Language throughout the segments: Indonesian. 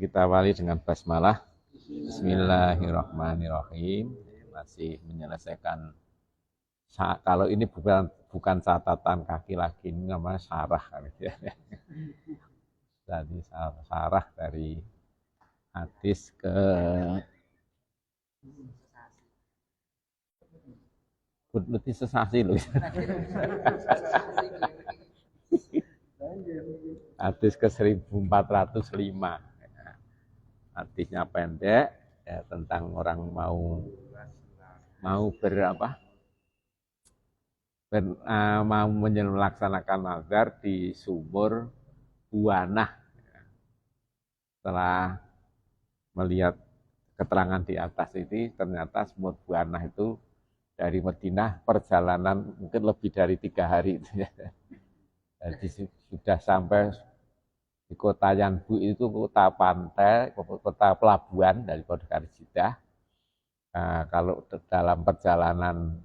Kita awali dengan basmalah. Bismillahirrahmanirrahim. Masih menyelesaikan, kalau ini bukan catatan kaki lagi, ini namanya syarah. Jadi syarah dari hadis ke Kudluti sesasi loh. Hadis ke 1405. Hadisnya pendek ya, tentang orang mau mau melaksanakan nazar di sumur Buanah. Setelah melihat keterangan di atas ini, ternyata sumur Buanah itu dari Madinah perjalanan mungkin lebih dari 3 hari. Jadi sudah sampai di kota Yanbu, itu kota pantai, kota pelabuhan dari Kodokar Jeddah. Nah, kalau dalam perjalanan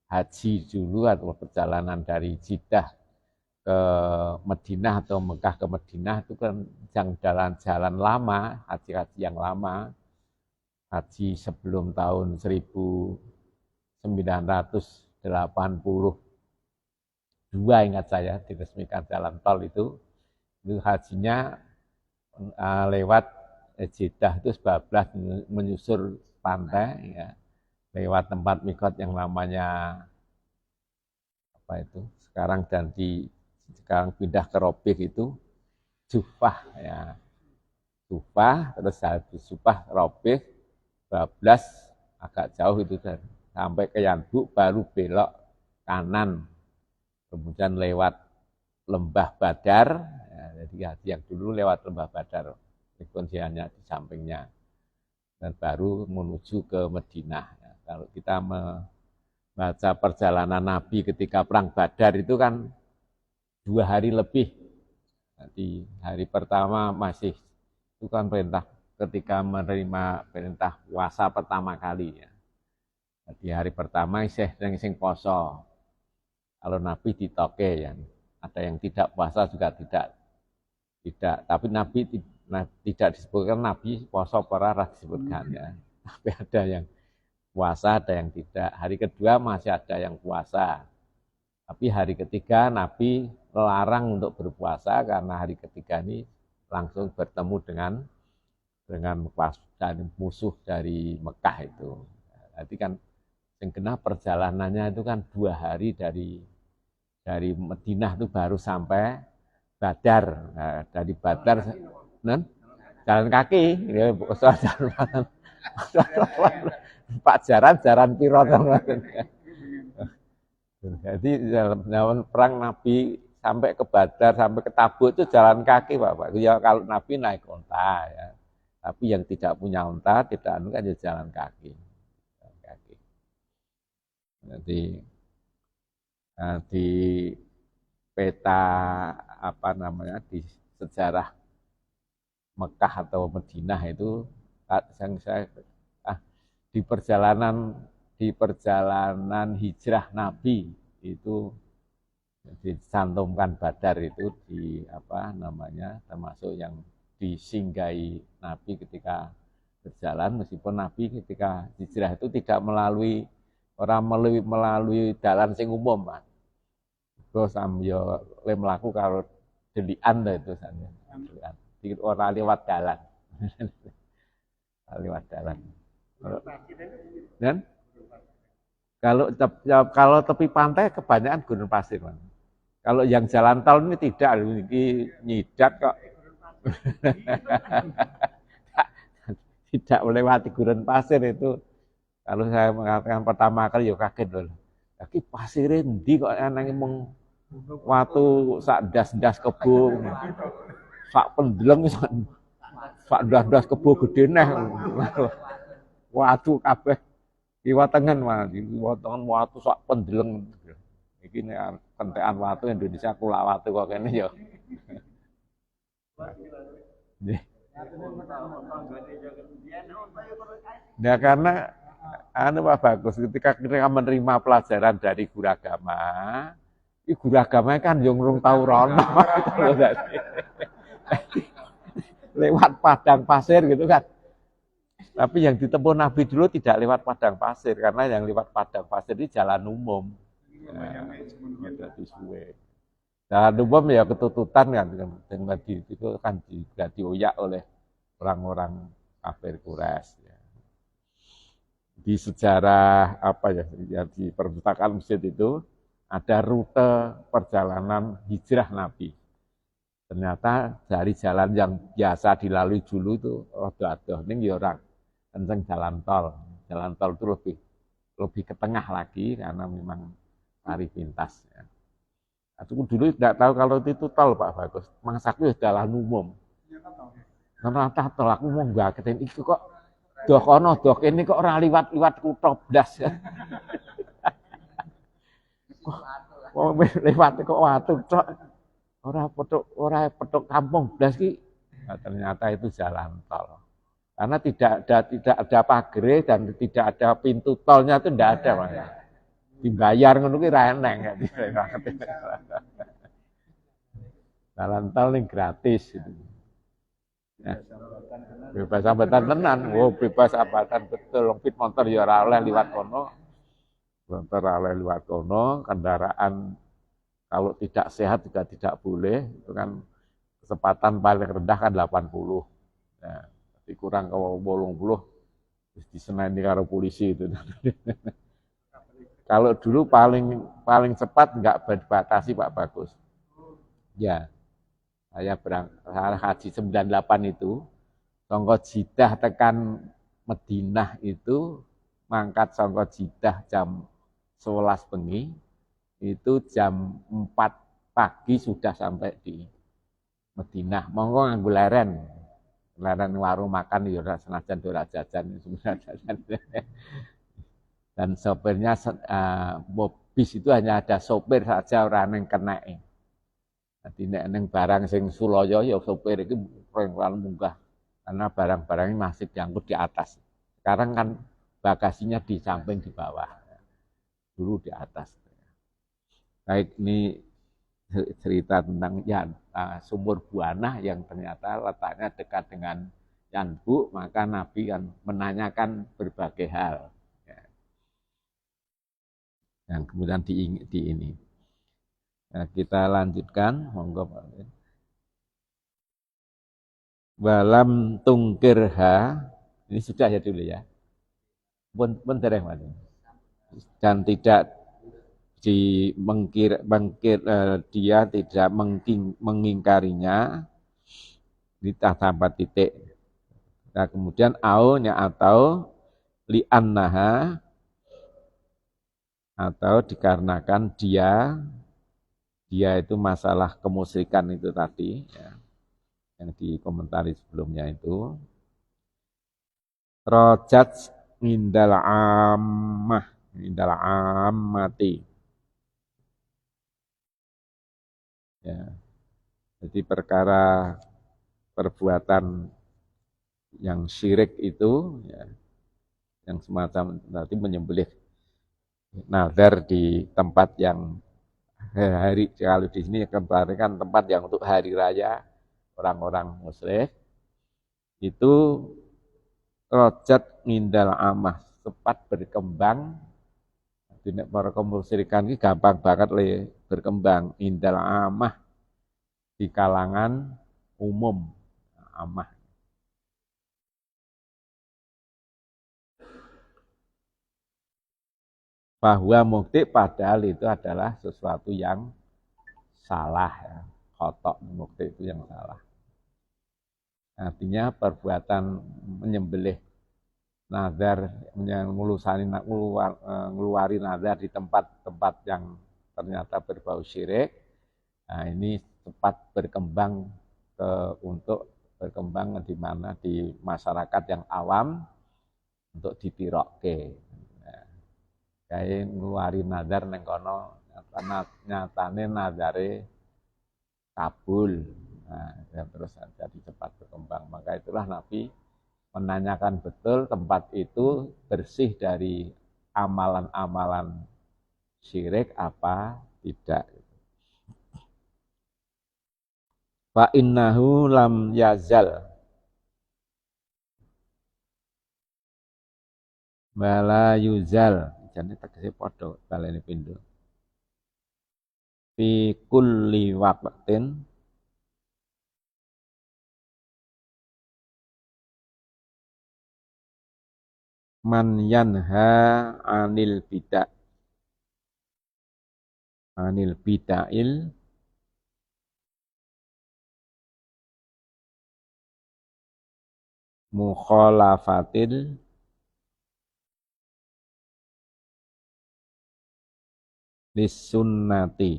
haji dulu atau perjalanan dari Jeddah ke Madinah atau Mekah ke Madinah itu kan jalan-jalan lama, haji-haji yang lama, haji sebelum tahun 1982 ingat saya diresmikan jalan tol itu hajinya lewat Jeddah itu sebablas menyusur pantai ya, lewat tempat mikot yang namanya sekarang pindah ke Robih itu Jufah ya, Jufah terus habis Jufah Robih bablas agak jauh itu dan sampai ke Yanbu baru belok kanan, kemudian lewat Lembah Badar ya, jadi haji yang dulu lewat Lembah Badar, kunciannya di sampingnya, dan baru menuju ke Madinah. Ya, kalau kita membaca perjalanan Nabi ketika perang Badar itu kan 2 hari lebih. Jadi hari pertama masih itu kan perintah ketika menerima perintah puasa pertama kali ya. Jadi hari pertama sing poso. Kalau Nabi ditoke ya, ada yang tidak puasa juga tidak. Tapi Nabi tidak disebutkan Nabi poso para disebutkan ya. Tapi ada yang puasa, ada yang tidak. Hari kedua masih ada yang puasa. Tapi hari ketiga Nabi melarang untuk berpuasa karena hari ketiga ini langsung bertemu dengan musuh dari Mekah itu. Jadi kan yang kena perjalanannya itu kan 2 hari dari Madinah itu baru sampai Badar. Nah, dari Badar jalan kaki, ya, Pak jaran piro. Jadi dalam perang Nabi sampai ke Badar, sampai ke Tabuk itu jalan kaki, Bapak. Ya kalau Nabi naik unta ya. Tapi yang tidak punya unta, tidak kan ya jalan kaki. Jadi di peta di sejarah Mekah atau Madinah itu yang saya di perjalanan hijrah Nabi itu dicantumkan Badar itu termasuk yang disinggahi Nabi ketika berjalan, meskipun Nabi ketika hijrah itu tidak melalui dalan sing umum, Pak. Terus sambil melaku kalau delian itu saja. Orang lewat dalan. Lewat dalan. Dan kalau tepi pantai kebanyakan gurun pasir, Pak. Kalau yang jalan tol ini tidak, ini nyidak kok. Tidak melewati gurun pasir itu. Kalau saya mengatakan pertama kali ya kaget loh. Lagi pasire ndi kok enake mung watu sak das-das kebo. Sak pendeleng sak das-das kebo gede neh. Watu kabeh kiwa tengen watu sak pendeleng. Iki nek kentekan watu Indonesia kulak watu kok kene ya. Nggih. Nah, karena Pak Bagus ketika kita menerima pelajaran dari guru agama, guru agama kan yang urung tahu rono. lewat padang pasir gitu kan. Tapi yang ditempuh Nabi dulu tidak lewat padang pasir, karena yang lewat padang pasir ini jalan umum. Jadi suwe. Jalan umum ya ketututan kan, dengan itu kan juga dioyak oleh orang-orang kafir Quraisy. Di sejarah apa ya di perpustakaan masjid itu ada rute perjalanan hijrah Nabi. Ternyata dari jalan yang biasa dilalui dulu itu rodo-adoh ning ya ora kenceng jalan tol. Jalan tol itu lebih ke tengah lagi karena memang tarif pintas ya. Aku dulu tidak tahu kalau itu tol Pak Bagus. Mangsaku ya jalan umum. Ternyata tol aku mau nggaketin itu kok doh kono doh kene kok ora liwat-liwat kutha blas ya. Kok lewat kok watu tok. Ora petuk kampung blas ki. Nah, ternyata itu jalan tol. Karena tidak ada pagere dan tidak ada pintu tolnya itu tidak ada Mas. Dibayar ngono ki ra eneng. Jalan tol ini gratis gitu. Ya. Bebas hambatan tenan, bebas hambatan betul. Fit motor ya ora oleh liwat kono. Motor oleh liwat kono, kendaraan kalau tidak sehat juga tidak boleh. Itu kan kecepatan paling rendah kan 80. Ya, tapi kurang ke 80 diseneni karo polisi itu. Kalau dulu paling cepat enggak dibatasi Pak Bagus. Ya. Saya berangkat haji 98 itu, sangka Jeddah tekan Madinah itu, mangkat sangka Jeddah jam 11 bengi, itu jam 4 pagi sudah sampai di Madinah. Monggo nganggo leren warung makan ya senajan ora jajan jajan. Dan sopirnya bis itu hanya ada sopir saja orang yang kena. Jadi nek barang sing sulaya ya sopir iki pelan munggah karena barang-barangnya masih diangkut di atas. Sekarang kan bagasinya di samping di bawah. Dulu di atas. Baik, ini cerita tentang sumur Buana yang ternyata letaknya dekat dengan Yanbu, maka Nabi kan menanyakan berbagai hal. Yang kemudian di ini. Nah, kita lanjutkan, monggo Pak. Walam tungkirha, ini sudah ya dulu ya. Pun dereng Pak. Dan tidak dia tidak mengingkarinya di tanpa titik. Nah, kemudian aunya atau li'annaha atau dikarenakan dia itu masalah kemusyrikan itu tadi ya, yang dikomentari sebelumnya itu rojat mindal ammati ya. Jadi perkara perbuatan yang syirik itu ya, yang semacam nanti menyembelih nazar di tempat yang hari kalau di sini kemarin kan tempat yang untuk hari raya orang-orang musyrik itu rojat ngindal amah cepat berkembang. Jadi para kemusyrikan ini gampang banget berkembang indal amah di kalangan umum amah. Bahwa mukti padahal itu adalah sesuatu yang salah ya. Khotok mukti itu yang salah. Artinya perbuatan menyembelih nazar, ngeluari nazar di tempat-tempat yang ternyata berbau syirik. Nah, ini cepat berkembang untuk berkembang di mana di masyarakat yang awam untuk ditirokke. Kayak ngeluari nazar neng kono nyatane nazare kabul. Nah, yang terus jadi cepat berkembang. Maka itulah Nabi menanyakan betul tempat itu bersih dari amalan-amalan syirik apa tidak. Fa innahu lam yazal. Wala yuzal, jadi tegese padha balene pindho. Fi kulli waqtin man yanha anil bida'il mukhalafatil lisunnati.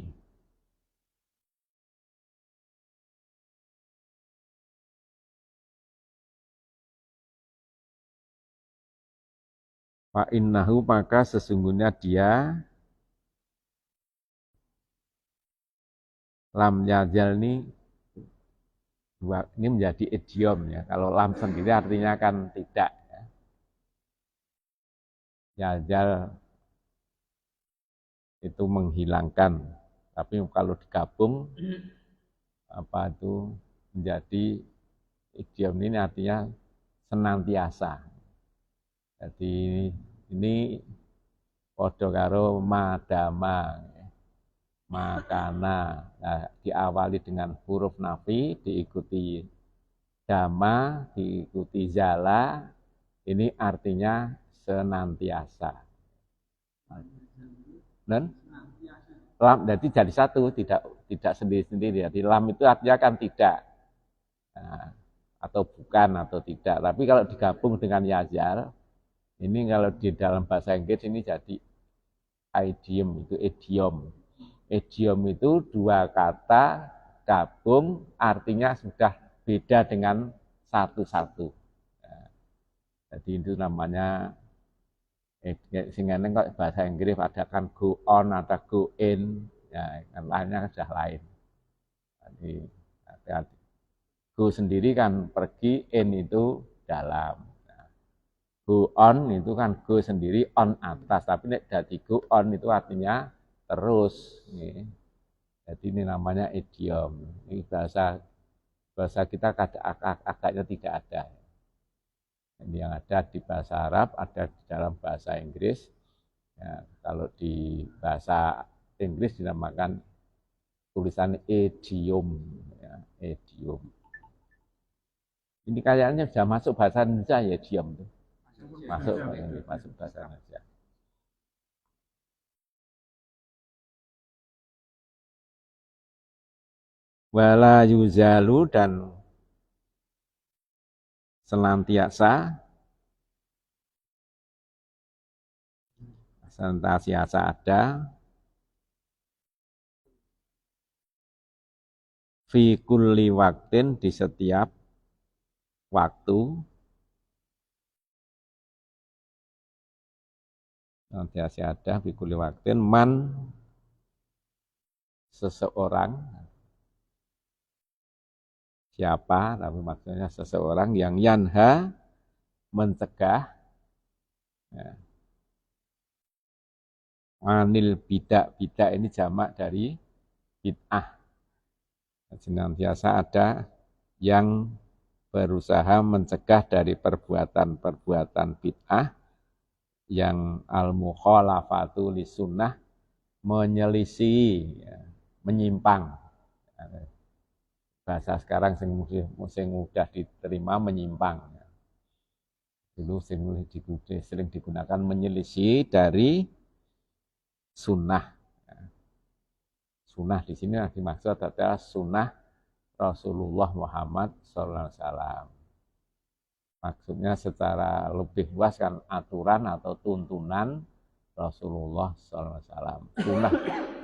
Fa innahu, maka sesungguhnya dia lam yazal ini menjadi idiom ya. Kalau lam sendiri artinya kan tidak. Yazal itu menghilangkan. Tapi kalau digabung apa itu menjadi idiom ini artinya senantiasa. Jadi ini padha karo madama, makana. Nah, diawali dengan huruf nafi, diikuti dama, diikuti zala. Ini artinya senantiasa. Dan lam jadi satu, tidak sendiri-sendiri. Jadi lam itu artinya kan tidak, nah, atau bukan atau tidak. Tapi kalau digabung dengan yazal, ini kalau di dalam bahasa Inggris ini jadi idiom, itu idiom. Idiom itu dua kata gabung artinya sudah beda dengan satu-satu. Nah, jadi itu namanya sehingga kok bahasa Inggris ada kan go on, ada go in, ya kan lainnya sudah lain. Jadi hati-hati. Go sendiri kan pergi, in itu dalam. Nah, go on itu kan go sendiri on atas, tapi nek dadi go on itu artinya terus. Nih. Jadi ini namanya idiom. Ini bahasa kita agaknya tidak ada. Ini yang ada di bahasa Arab, ada di dalam bahasa Inggris. Ya, kalau di bahasa Inggris dinamakan tulisan idiom. Ya, idiom. Ini kayaknya sudah masuk bahasa Indonesia ya idiom. Masuk bahasa Indonesia. Wala yuzalu, dan senantiasa ada fi kulli waktin, di setiap waktu, senantiasa ada fi kulli waktin man, seseorang, siapa, tapi maksudnya seseorang yang yanha, mencegah, ya, anil bidak. Bidak ini jamak dari bid'ah. Senantiasa ada yang berusaha mencegah dari perbuatan-perbuatan bid'ah yang al-mukhalafatu lisunnah, menyelisih, ya, menyimpang. Bahasa sekarang sing mudah diterima menyimpang. Dulu sering digunakan menyelisih dari sunnah. Sunnah di sini yang dimaksud adalah sunnah Rasulullah Muhammad SAW. Maksudnya secara lebih luas kan aturan atau tuntunan Rasulullah SAW.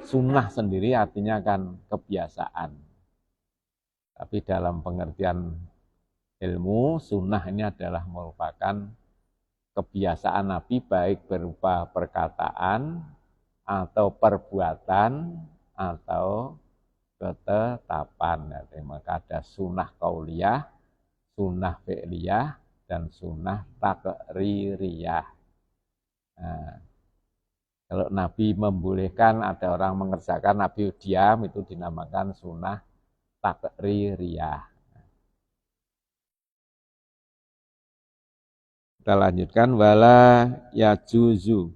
Sunnah sendiri artinya kan kebiasaan. Tapi dalam pengertian ilmu, sunnah ini adalah merupakan kebiasaan Nabi, baik berupa perkataan atau perbuatan atau ketetapan. Jadi, maka ada sunnah qauliyah, sunnah fi'liyah, dan sunnah takririyah. Nah, kalau Nabi membolehkan ada orang mengerjakan, Nabi diam, itu dinamakan sunnah takririyah. Kita lanjutkan wala yajuzu.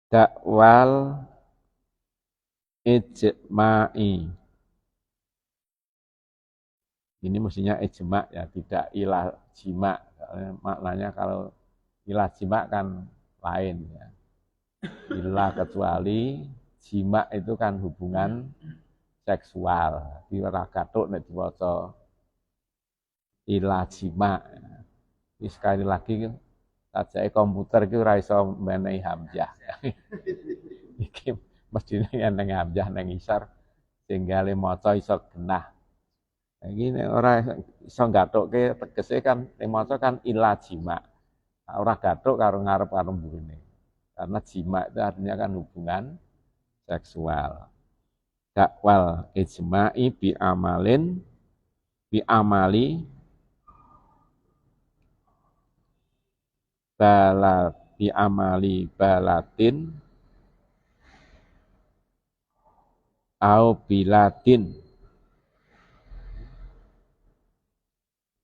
Dakwal ijma'i. Ini mestinya ijma ya, tidak ilah jima. Maknanya kalau ilah jima kan lain ya. Ilah kecuali jima itu kan hubungan seksual. Di ragatuk nek diwaca ilah jima. Ini sekali lagi sajake komputer iki ora iso menehi hamzah. Iki mestine neng hamzah neng isor sehingga le maca iso genah. Iki nek ora iso gathukke tegese kan ning maca kan ila jima. Ora gathuk karo ngarep karo mburine. Karena jima itu artinya kan hubungan seksual. Dakwal ijma'i bi amali bi amali balatin au bilatin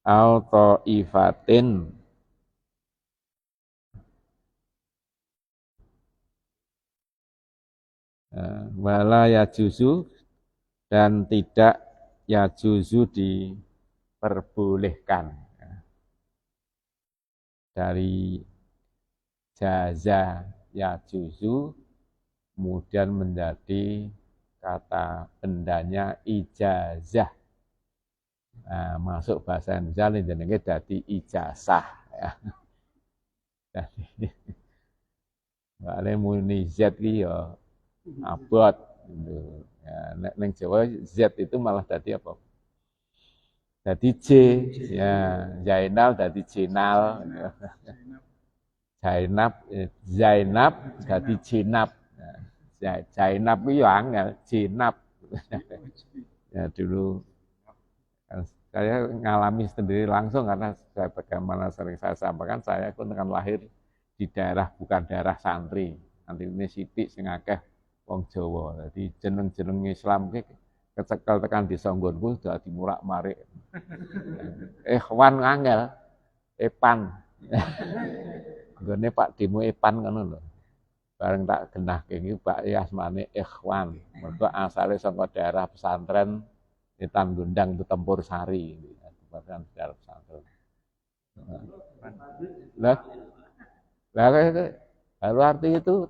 au ta'ifatin wala yajuzu dan tidak yajuzu diperbolehkan. Dari jaza yajuzu kemudian menjadi kata bendanya ijazah. Nah, masuk bahasa Indonesia jenenge dadi ijazah ya. Dadi wale muni Z iki ya abot gitu. Ya, ning Jawa Z itu malah dadi apa? Dadi J ya, Zainal dadi Jenal. Zainab dadi Jenab. Zainab itu ya angel, Jenab. Ya dulu saya ngalami sendiri langsung karena bagaimana sering saya sampaikan, saya pun kan lahir di daerah bukan daerah santri. Nanti ini sithik sing akeh wong Jawa. Jadi jeneng-jeneng Islam ki kecekel tekan di sanggonku dadi murak-marik. Ikhwan angel, Epan. Nggone Pak Demo Epan ngono lho. Bareng tak genahke iki Pak asmane Ikhwan. Mergo asale saka daerah pesantren Tan Gundang itu Tempur Sari, bahkan daerah pesantren. Lalu arti itu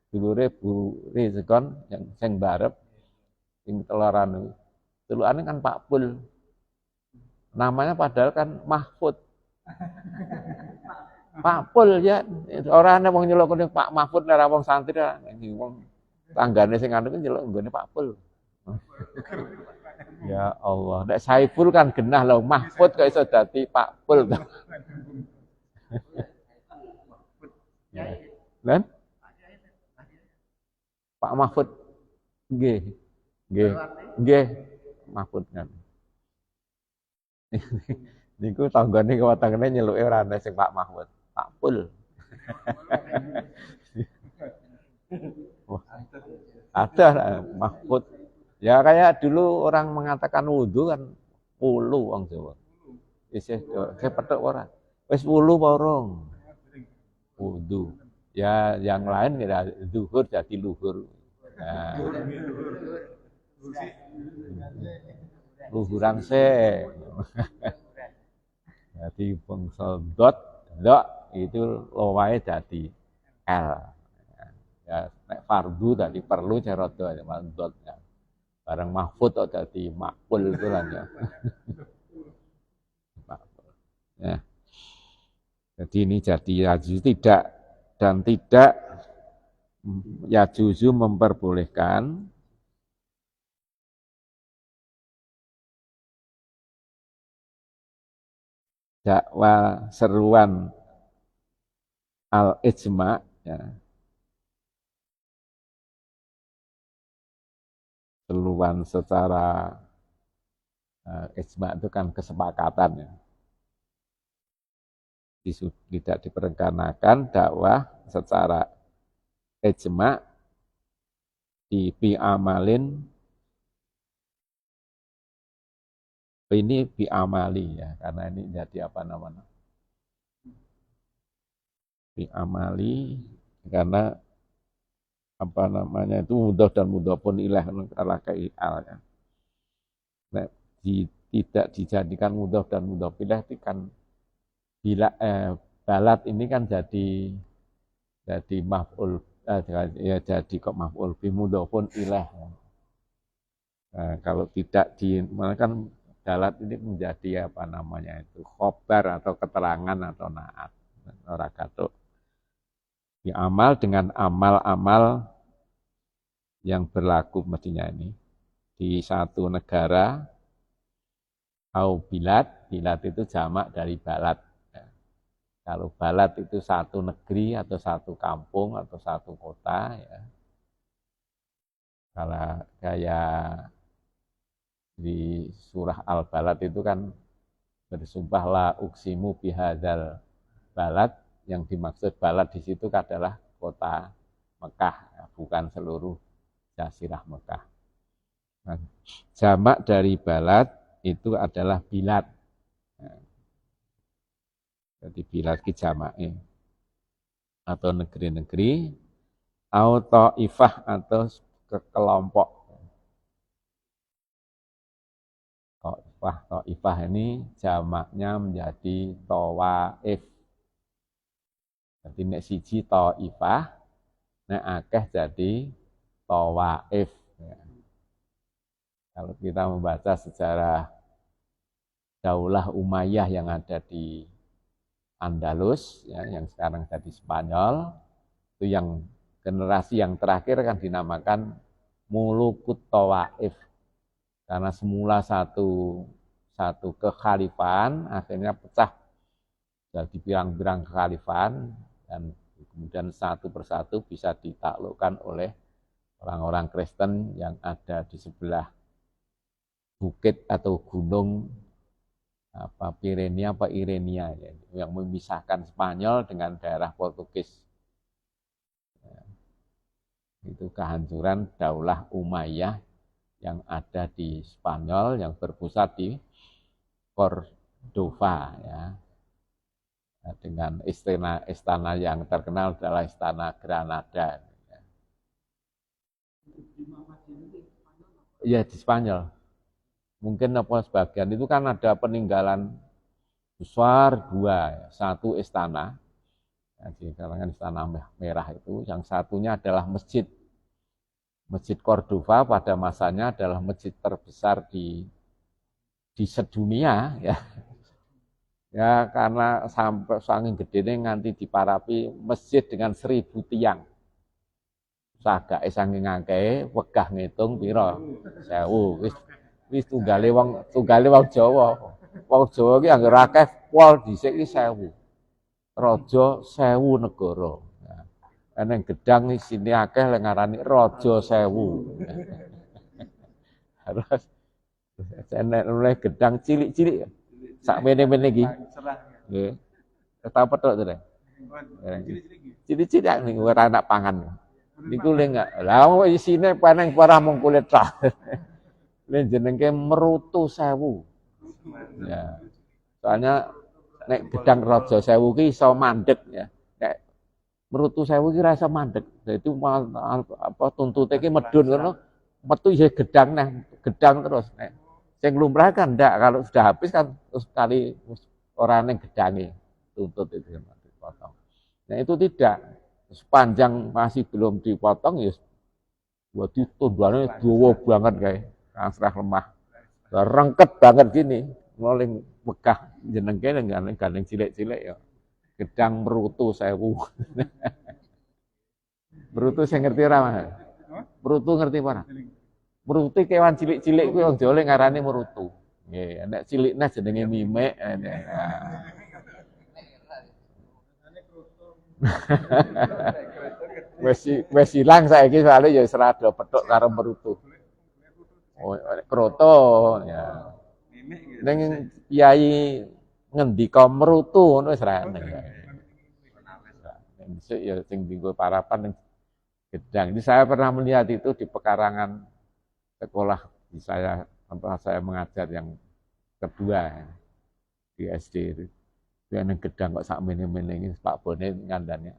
dulure Bu Rizkon yang sing barep sing teloran telukane kan Pak Pul. Namanya padahal kan Mahfud. Pak Pul ya, orang ana wong nyeluk Pak Mahfud ora wong santri ora wong tanggane sing anu nyeluk nggone Pak Pul. Ya Allah, nek Saiful kan genah lho, Mahfud kok iso dadi Pak Pul to. Lan Pak Mahfud nggih. Nggih. Mahfud kan. Niku tanggane kewatangane nyeluke ora ana sing Pak Mahfud, Pak Pul. Ada Mahfud. Ya kayak dulu orang mengatakan wudhu kan wulu wong Jawa. Isih kepethuk ora. Wis wulu apa urung? Wudhu. Ya yang lain kira zuhur jadi luhur. Nah. Luhuran se. Jadi bangsa dot itu lowae jadi L. Ya nek fardu tadi perlu cerodo ya dot ya. Barang Mahfud atau jadi makbul itu lah ya. Ya. Jadi ini jadi yajuzu tidak dan tidak yajuzu memperbolehkan dakwah seruan al-ijma ya. Seruan secara ijma itu kan kesepakatan ya. Tidak diperkenankan dakwah secara ijma di amalin Ini bi'amali ya, karena ini jadi apa namanya? Bi'amali, karena apa namanya itu mudah dan mudah pun ilah ala kai'al ya. Nah, tidak dijadikan mudah dan mudah pilih itu kan bila balat ini kan jadi maf'ul ya jadi kok maf'ul bi mudah pun ilah. Nah, kalau tidak di mana kan dalat ini menjadi apa namanya itu khobar atau keterangan atau naat ora katuk diamal dengan amal-amal yang berlaku mestinya ini di satu negara au bilad itu jamak dari balad. Ya. Kalau balad itu satu negeri atau satu kampung atau satu kota ya. Kalau kayak di surah Al-Balad itu kan bersumpahlah uksimu bihadzal balad, yang dimaksud balad di situ adalah kota Mekah, bukan seluruh jazirah Mekah. Nah, jamak dari balad itu adalah bilad. Nah, jadi bilad ki jamaknya atau negeri-negeri atau ifah atau kelompok. Ta'ifah ini jamaknya menjadi tawaif. Jadi nek siji ta'ifah, nek akeh jadi tawaif. Ya. Kalau kita membaca sejarah Daulah Umayyah yang ada di Andalus, ya, yang sekarang jadi Spanyol, itu yang generasi yang terakhir kan dinamakan Mulukut Tawaif. Karena semula satu kekhalifahan akhirnya pecah jadi pirang-pirang kekhalifahan dan kemudian satu persatu bisa ditaklukkan oleh orang-orang Kristen yang ada di sebelah bukit atau gunung apa Pirenia apa Irenia ya, yang memisahkan Spanyol dengan daerah Portugis. Ya, itu kehancuran Daulah Umayyah yang ada di Spanyol yang berpusat di Cordova ya. Dengan istana yang terkenal adalah Istana Granada. Ya di Spanyol. Mungkin apa sebagian itu kan ada peninggalan besar dua, satu istana, di kalangan Istana Merah itu, yang satunya adalah masjid. Masjid Cordova pada masanya adalah masjid terbesar di sedunia ya. Ya karena sampai saking gedene nganti diparapi masjid dengan 1000 tiang. Sagake saking akeh wegah ngitung pira? 1000. Wis tunggale wong Jawa. Wong Jawa ki anggere akeh pol dhisik ki 1000. Raja 1000 negara. Nah, ning gedang isine akeh lek ngarani raja 1000. Terus enek oleh gedang cilik-cilik. Sak mene-mene iki. Nggih. Ketau petuk to, Dek. Cilik-cilik niku ora anak pangan. Niku le enggak. Lah isine paneng parah mung kulit tok. Le jenenge merutu 1000. Ya. Soalnya nek gedang raja 1000 ki iso mandeg ya. Nek merutu 1000 ki ora iso mandeg. Dadi apa tuntute ki medun ngono, metu ya gedang nah, gedang terus nek sing lumrah kan ndak, kalau sudah habis kan terus kali orang yang gedangi tuntut itu dipotong. Nah itu tidak, sepanjang masih belum dipotong ya buat tunduannya dawa banget kayak serah lemah, rengket banget gini, ngoling megah jenengke dengan gandeng cilik-cilik ya. Gedang merutu 1000. Merutu saya ngerti ora Mas? Merutu ngerti apa? Merutu kewan cilik-cilik kuwi wong Jawa ngarani merutu. Nggih, nek cilikne jenenge mimek. Wis ilang saiki soalnya ya serada petuk karo merutu. Oh, kroto ya. Ning kiai ngendika merutu ngono wis ra enek. Besok ya sing dinggo parapan gedang. Ini saya pernah melihat itu di pekarangan sekolah di saya tempat saya mengajar yang kedua di SD itu. Dia neng gedang kok sak mene-mene Pak Bone ngandane.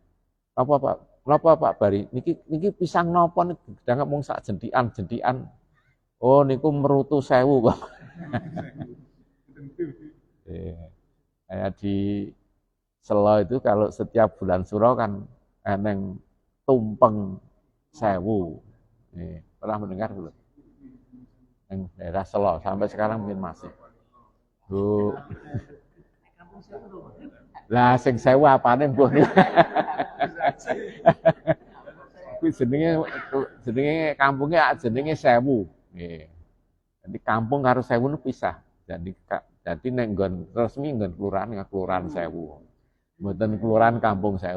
Apa Pak? Napa Pak Bari? Niki pisang napa niki gedang mung sak jentikan-jentikan. Oh niku merutu 1000 Pak. Kayak di Selo itu kalau setiap bulan suro kan eneng tumpeng 1000. Pernah mendengar belum? Yang daerah Selo sampai sekarang mungkin masih. Bu. Lah sing 1000 apane mbuh niku? Kuwi jenenge kampungnya jenenge 1000. Nggih. Jadi kampung karo 1000 itu pisah. Jadi nek nggon resmi nggon kelurahan 1000. Mboten kelurahan kampung 1000.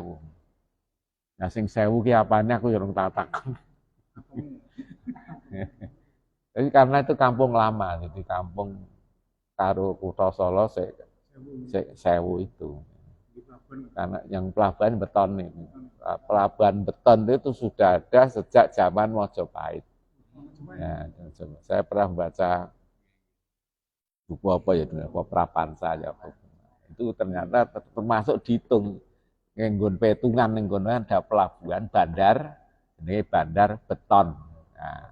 Nah sing 1000 ki apane aku ya urung tak takon. Jadi karena itu kampung lama, jadi kampung karo Kutha Solo sik 1000 itu. Karena yang pelabuhan beton ini. Pelabuhan beton itu sudah ada sejak zaman Mojopahit. Ya, saya pernah membaca buku apa ya, Prapansa ya. Itu ternyata termasuk dihitung nggon petungan nggon ada pelabuhan bandar, ini bandar beton. Nah,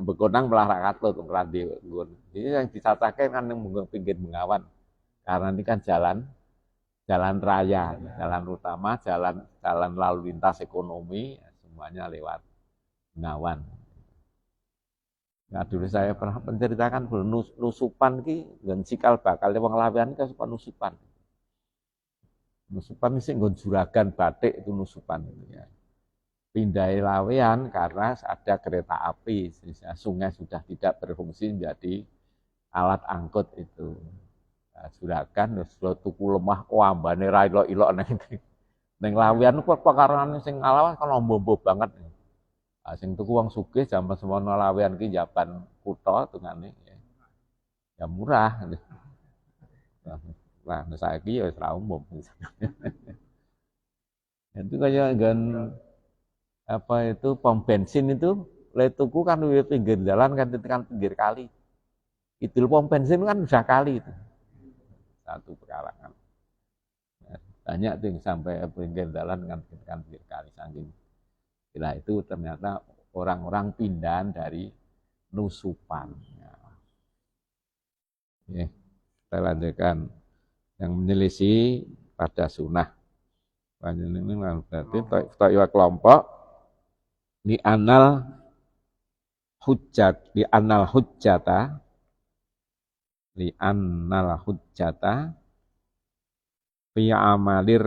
bekonang melah rakatut ngrandi nggon. Ini yang disatake kan yang pinggir Bengawan. Karena ini kan jalan raya, jalan utama, jalan lalu lintas ekonomi, semuanya lewat Bengawan. Nah, dulu saya pernah menceritakan bahwa nusupan ki nggon cikal bakal wong lawean ki suka nusupan. Nusupan sih nggon juragan batik itu nusupan itu ya. Pindai lawean karena ada kereta api, sungai sudah tidak berfungsi menjadi alat angkut itu. Nah, juragan terus tuku lemah ambane ra ilok-ilok ning lawean kok perkarane sing alawas kan ombo-ombo banget. Sing tuku wong sugih jaman semono lawean ki jaban kutha tungane ya murah. Nah, saiki ya wis ra umum. Itu kayak gan apa itu pom bensin itu le tuku kan di pinggir jalan kan pinggir kali. Itu pom bensin kan udah kali itu. Satu pekarangan. Banyak tuh yang sampai pinggir jalan kan pinggir kali saking. Setelah itu ternyata orang-orang pindahan dari nusupan. Ya, kita lanjutkan yang menyelisih pada sunnah. Panjenengan berarti toiwa kelompok di anal hujjata fi amalir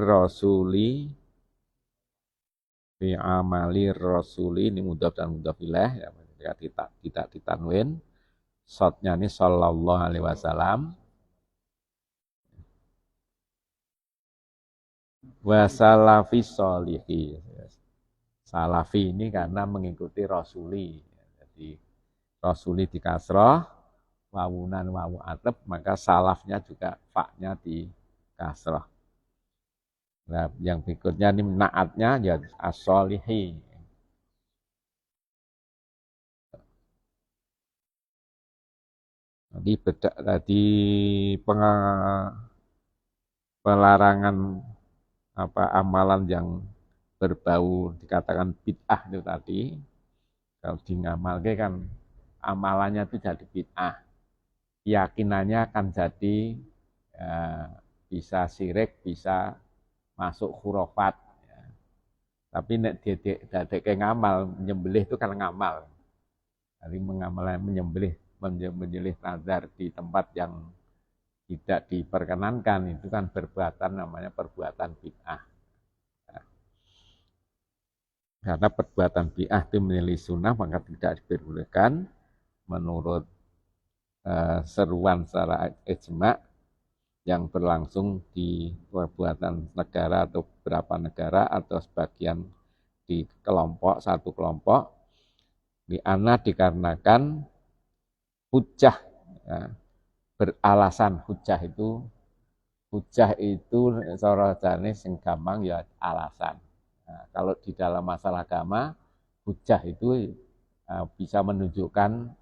rasuli ini mudhaf dan mudhaf ilaih ya tidak ditanwin shotnya ini sallallahu alaihi wasallam wa salafi sholihi. Salafi ini karena mengikuti rasuli. Jadi rasuli di kasrah, wawunan wawu atep, maka salafnya juga faknya di kasrah. Nah, yang berikutnya ini naatnya ya as-sholihi. Tadi pelarangan amalan yang berbau dikatakan bid'ah itu tadi. Kalau di ngamalke kan amalannya itu jadi bid'ah. Keyakinannya akan jadi bisa syirik, bisa masuk khurafat. Ya. Tapi nek dadeke ngamal, menyembelih itu kan ngamal. Jadi menyembelih nazar di tempat yang tidak diperkenankan itu kan namanya perbuatan bid'ah. Karena perbuatan bid'ah itu menilai sunnah maka tidak diperbolehkan menurut seruan secara ijma' yang berlangsung di perbuatan negara atau beberapa negara atau sebagian di satu kelompok dikarenakan hujjah ya, beralasan hujjah itu cara jane sing gampang ya alasan. Nah, kalau di dalam masalah agama hujjah itu bisa menunjukkan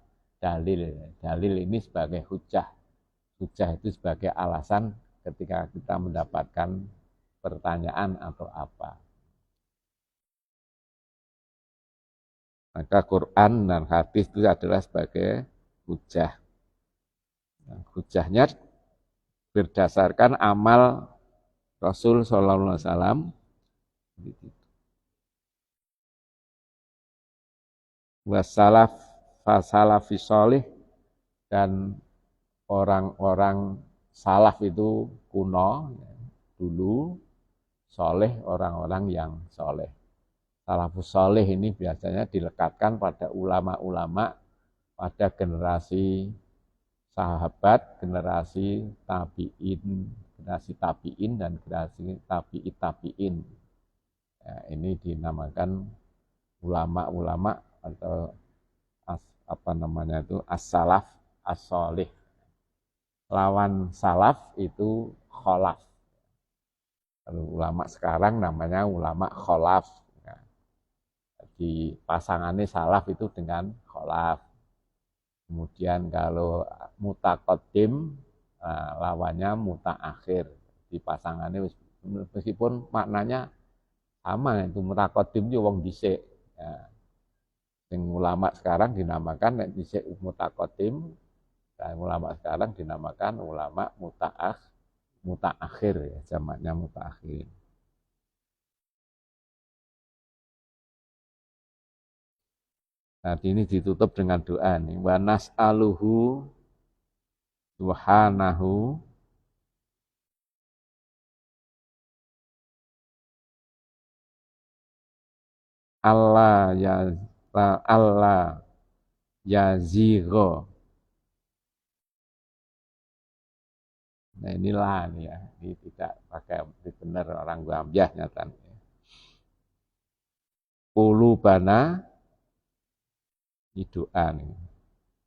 dalil ini sebagai hujjah. hujah itu sebagai alasan ketika kita mendapatkan pertanyaan atau apa. Maka Quran dan hadis itu adalah sebagai hujah. Hujahnya berdasarkan amal Rasul Sallallahu Alaihi Wasallam. Wasalaf fasalafi solih, dan orang-orang salaf itu kuno dulu, soleh orang-orang yang soleh. Salafus soleh ini biasanya dilekatkan pada ulama-ulama pada generasi sahabat, generasi tabi'in dan generasi tabi'in. Ya, ini dinamakan ulama-ulama atau as-salaf as-solih. Lawan salaf itu kholaf. Kalau ulama sekarang namanya ulama kholaf. Ya. Di pasangannya salaf itu dengan kholaf. Kemudian kalau mutaqaddim, lawannya mutaakhir. Di pasangannya meskipun maknanya sama, itu mutaqaddim itu wong dhisik. Ya. Ulama sekarang dinamakan dhisik mutaqaddim, dan ulama sekarang dinamakan ulama mutaakhir, ya, jamaknya mutaakhir. Nah, ini ditutup dengan doa nih. Wa nas'aluhu subhanahu Allah ya Allah yazigho. Nah, inilah nih ya, ini tidak pakai benar orang Gambia nyatanya. Qulubana, ini doa nih.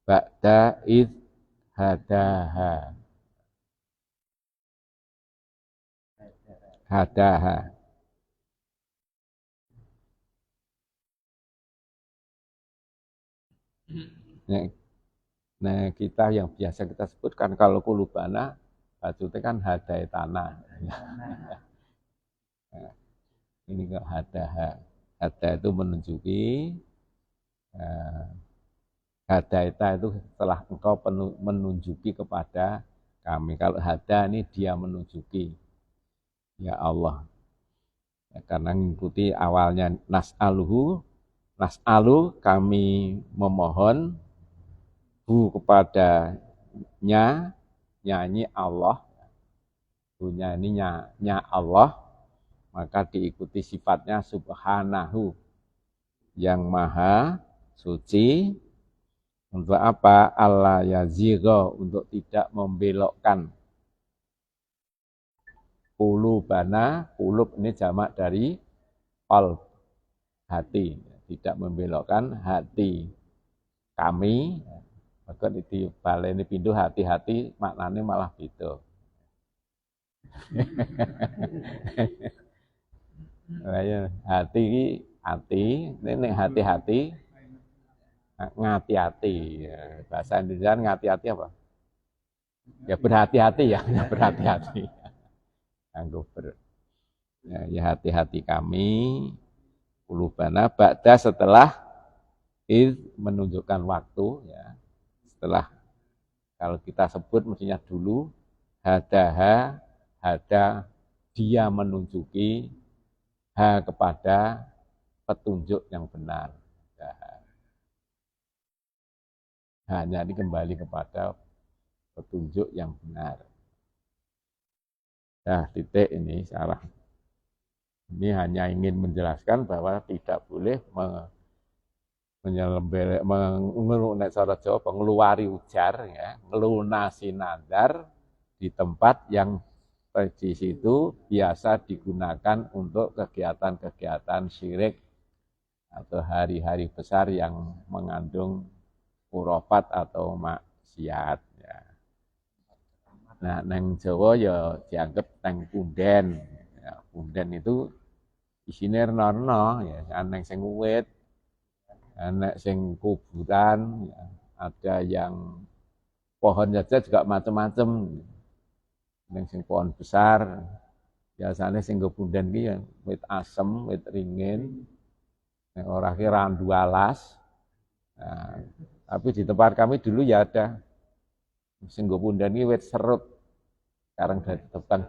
Ba'da id hadaha. Hadaha. Nah, kita yang biasa kita sebutkan kalau kulubana, maksudnya kan hadai tanah. Nah, ini kok hadaha. Hada itu menunjuki, hadaita itu setelah engkau menunjuki kepada kami. Kalau hada ini dia menunjuki, ya Allah. Ya, karena mengikuti awalnya nas'aluhu, nas'alu kami memohon, hu kepadanya, nyanyi Allah, hunya ini nya Allah, maka diikuti sifatnya subhanahu, yang maha suci. Untuk apa? Allah yazigha, untuk tidak membelokkan. Qulubana, qulub ini jamak dari qalb, hati, tidak membelokkan hati kami. Maka di baleni pintu hati-hati maknanya malah beda. Hati ini hati-hati, ngati-hati. Bahasa Indonesia ngati-hati apa? Ya berhati-hati ya, berhati-hati. Ya hati-hati kami, qulubana ba'da, setelah menunjukkan waktu, ya. Setelah, kalau kita sebut mestinya dulu, hadaha, hada dia menunjuki, ha kepada petunjuk yang benar. Hanya ini kembali kepada petunjuk yang benar. Nah, titik ini salah. Ini hanya ingin menjelaskan bahwa tidak boleh mengeluari ujar, ya, ngelunasi nadar di tempat yang di situ biasa digunakan untuk kegiatan-kegiatan syirik atau hari-hari besar yang mengandung urofat atau maksiat. Ya. Nah, neng Jawa ya dianggap neng punden. Ya, punden itu isine rena, ya, neng sing uwit, anak sing kuburan, ya, ada yang pohon saja juga macam-macam. Sing pohon besar, biasanya sing kebunden ki ya wit asem, wit ringin, ora ki randu alas. Nah, tapi di tempat kami dulu ya ada sing kebunden ki wit serut. Sekarang sudah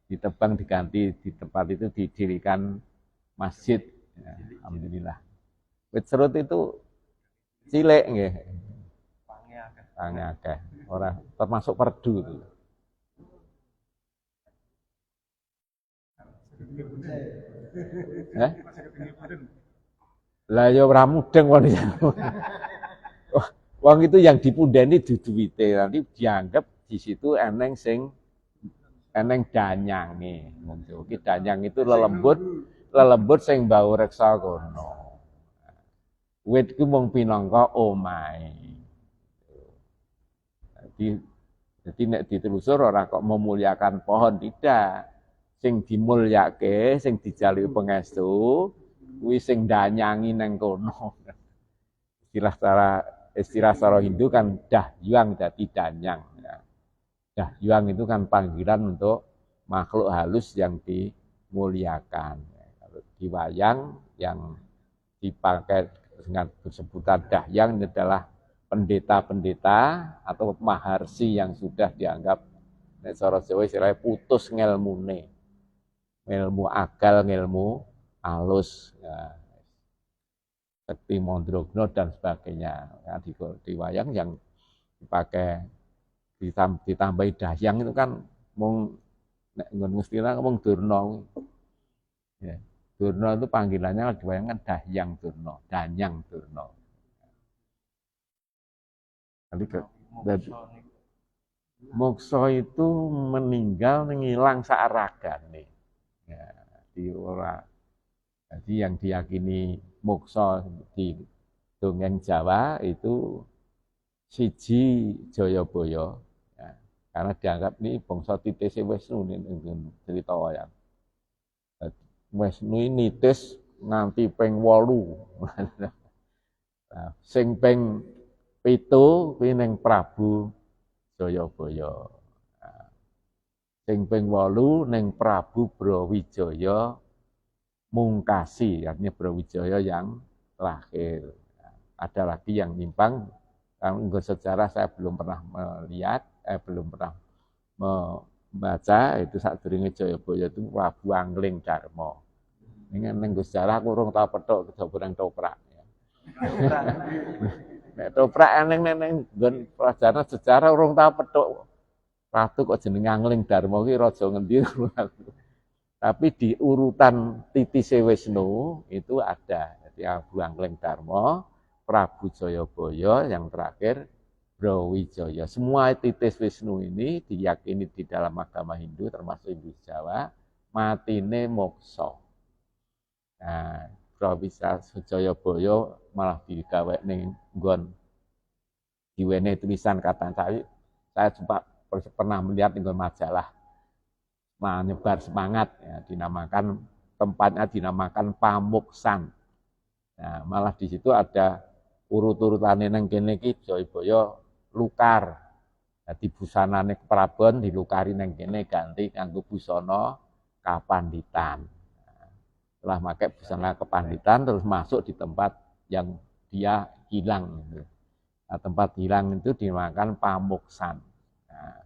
ditebang diganti di tempat itu didirikan masjid. Ya, alhamdulillah. Wit serut itu cilik nggih. Pange akeh. Ora termasuk perdu itu. Lah ya ora mudeng wong ya. Wong itu yang dipundeni duduite nanti dianggap di situ eneng danyange. Ki danyang itu lelembut sing bau reksa kono. Wit ku mung pinangka omahe. Jadi nek ditelusur ora kok memuliakan pohon, tidak. Sing dimulyake, sing dijaluki pangestu, kuwi sing danyangi nang kono. Istilah secara Hindu kan dahyang dadi danyang. Dahyang itu kan panggilan untuk makhluk halus yang dimuliakan. Kalau di wayang yang dipakai dengan sebutan dahyang adalah pendeta-pendeta atau maharsi yang sudah dianggap nek cara Jawa istilahnya putus ngelmune. Ilmu akal, ilmu alus, ya. Sekti Mondrogno dan sebagainya. Ya, di wayang yang dipakai ditambahi dahyang itu kan mung nek nggon istilah ngomong Durna. Ya. Durna itu panggilannya di wayang kan dahyang Durna, danyang Durna. Moksa itu meninggal ngilang saaragane. Ya, jadi yang diyakini moksa di dongeng Jawa itu siji Jayabaya, ya, karena dianggap ini bangsa titise Wisnu ning cerita wayang. Wisnu ini nitis nganti ping 8. Nah, sing ping 7 kuwi ning Prabu Jayabaya. Sing ping 8 ning Prabu Brawijaya Mungkasi, artinya Brawijaya yang terakhir. Ada lagi yang nyimpang, kalau sejarah saya belum pernah melihat, belum pernah membaca, itu saat sadurunge Jayabaya itu Prabu Angling Darma. Ini ning sejarah aku urung tau petuk kejaburan toprak. Nek toprak eneng nggon pelajaran sejarah urung tau petuk. Ratu kok jenenge Angling Darma ki raja ngendi? Tapi di urutan titise Wisnu itu ada. Jadi Prabu Angling Darma, Prabu Jayabaya, yang terakhir Brawijaya. Semua titis Wisnu ini diyakini di dalam agama Hindu termasuk Hindu Jawa matine moksa. Nah, Jayabaya malah digawe ning nggon diwene tulisan kata saya coba pernah melihat di majalah menyebar semangat, ya, dinamakan tempatnya dinamakan Pamuksan. Nah, malah di situ ada urut-urutane nang kene iki Jayabaya lukar. Dadi busanane Prabon dilukari nang kene ganti kanggo busana kapanditan. Nah, setelah pakai busana kepanditan terus masuk di tempat yang dia hilang. Nah, tempat hilang itu dinamakan Pamuksan. Nah,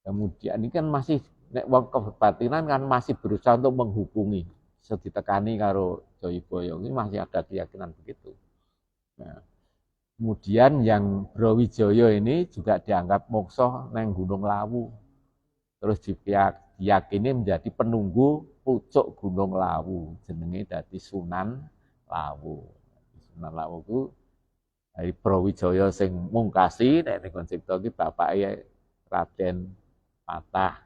kemudian ini kan masih nek wong kebatinan kan masih berusaha untuk menghubungi, ditekani karo Jayabaya ini masih ada keyakinan begitu. Nah, kemudian yang Brawijaya ini juga dianggap moksa neng Gunung Lawu. Terus diyakini menjadi penunggu pucuk Gunung Lawu, jenenge dadi Sunan Lawu. Sunan Lawu ku dari Brawijaya sing mungkasi nek dikon cipta iki bapake Raden Patah.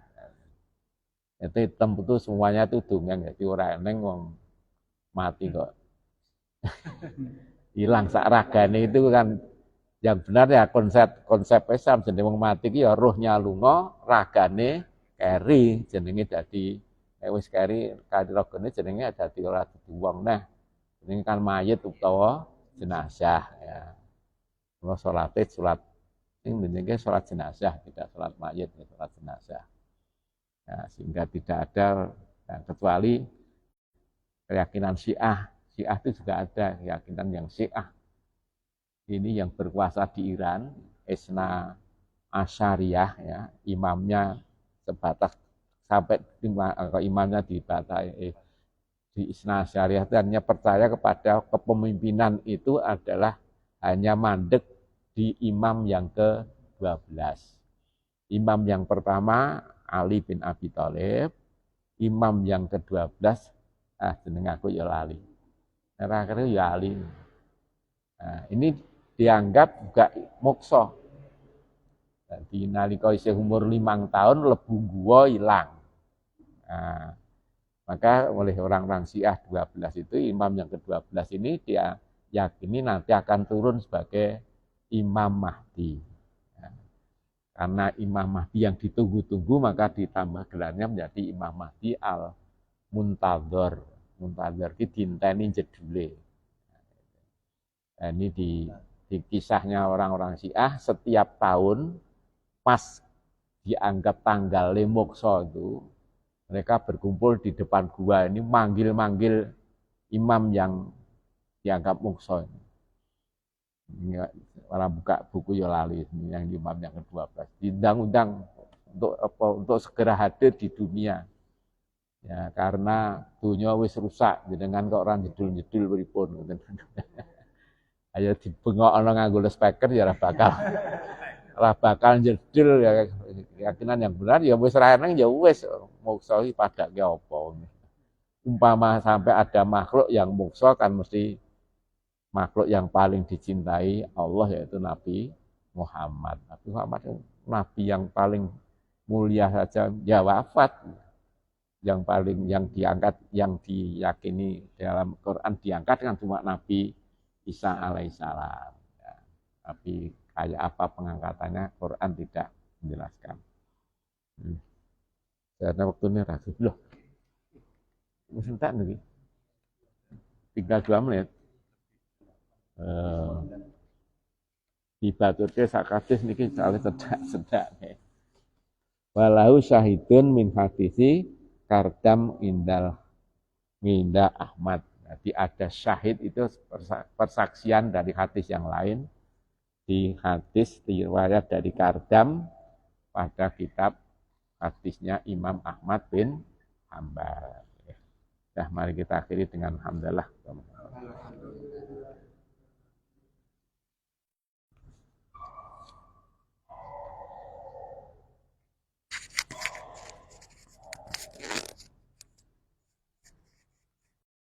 Itu hitam itu semuanya itu dongeng, jadi orang eneng wong mati kok hilang sak ragane itu kan yang benar ya konsep Islam jenenge wong mati ki ya rohnya lunga, ragane keri jenenge dadi wis keri kali ragane jenenge dadi ora dudu wong nah. Jenenge kan mayit utawa jenazah ya. Kalau salat Ini menjadi sholat jenazah, tidak sholat mayit, sholat jenazah. Nah, sehingga tidak ada, kecuali keyakinan Syiah. Syiah itu juga ada keyakinan yang Syiah. Ini yang berkuasa di Iran, Isna Asyariyah, ya, imamnya sebatas sampai imamnya dibatai di Isna Asyariyah itu hanya percaya kepada kepemimpinan itu adalah hanya mandek di imam yang ke-12. Imam yang pertama Ali bin Abi Thalib, imam yang ke-12 jeneng aku ya lali. Terakhir ya Ali. Nah, ini dianggap juga moksa. Jadi nalika isih umur 5 tahun lebu gua hilang. Nah, maka oleh orang-orang Syiah 12 itu imam yang ke-12 ini dia yakini nanti akan turun sebagai Imam Mahdi. Nah, karena Imam Mahdi yang ditunggu-tunggu maka ditambah gelarnya menjadi Imam Mahdi al-Muntadzar. Muntadzar ki dinteni jedule. Nah, ini di kisahnya orang-orang Syiah setiap tahun pas dianggap tanggal lemokso itu mereka berkumpul di depan gua ini manggil-manggil imam yang dianggap mokso ini. Orang buka buku Yolali yang imam yang ke-12 diundang-undang untuk segera hadir di dunia. Ya, karena dunia wis rusak dengan kok orang jedul-jedul pripun. Ayo dibengok ana nganggo speaker ya ora bakal jedul ya, keyakinan yang benar ya wis ra eneng ya wis moksa iki padake apa. Umpama sampai ada makhluk yang moksa kan mesti makhluk yang paling dicintai Allah yaitu Nabi Muhammad. Nabi Muhammad itu nabi yang paling mulia saja ya wafat. Yang paling yang diangkat yang diyakini dalam Quran diangkat kan cuma Nabi Isa alaihissalam. Ya, tapi kayak apa pengangkatannya Quran tidak menjelaskan. Karena waktunya ragu loh. Mesti tak nih. Tinggal 2 menit. Di baturke sakadis niki soalé cedak-cedak. Walau syahidun min hadisi kardam inda Ahmad. Jadi ada syahid itu persaksian dari hadis yang lain di hadis riwayat dari Kardam pada kitab hadisnya Imam Ahmad bin Hanbal. Nah, mari kita akhiri dengan hamdalah.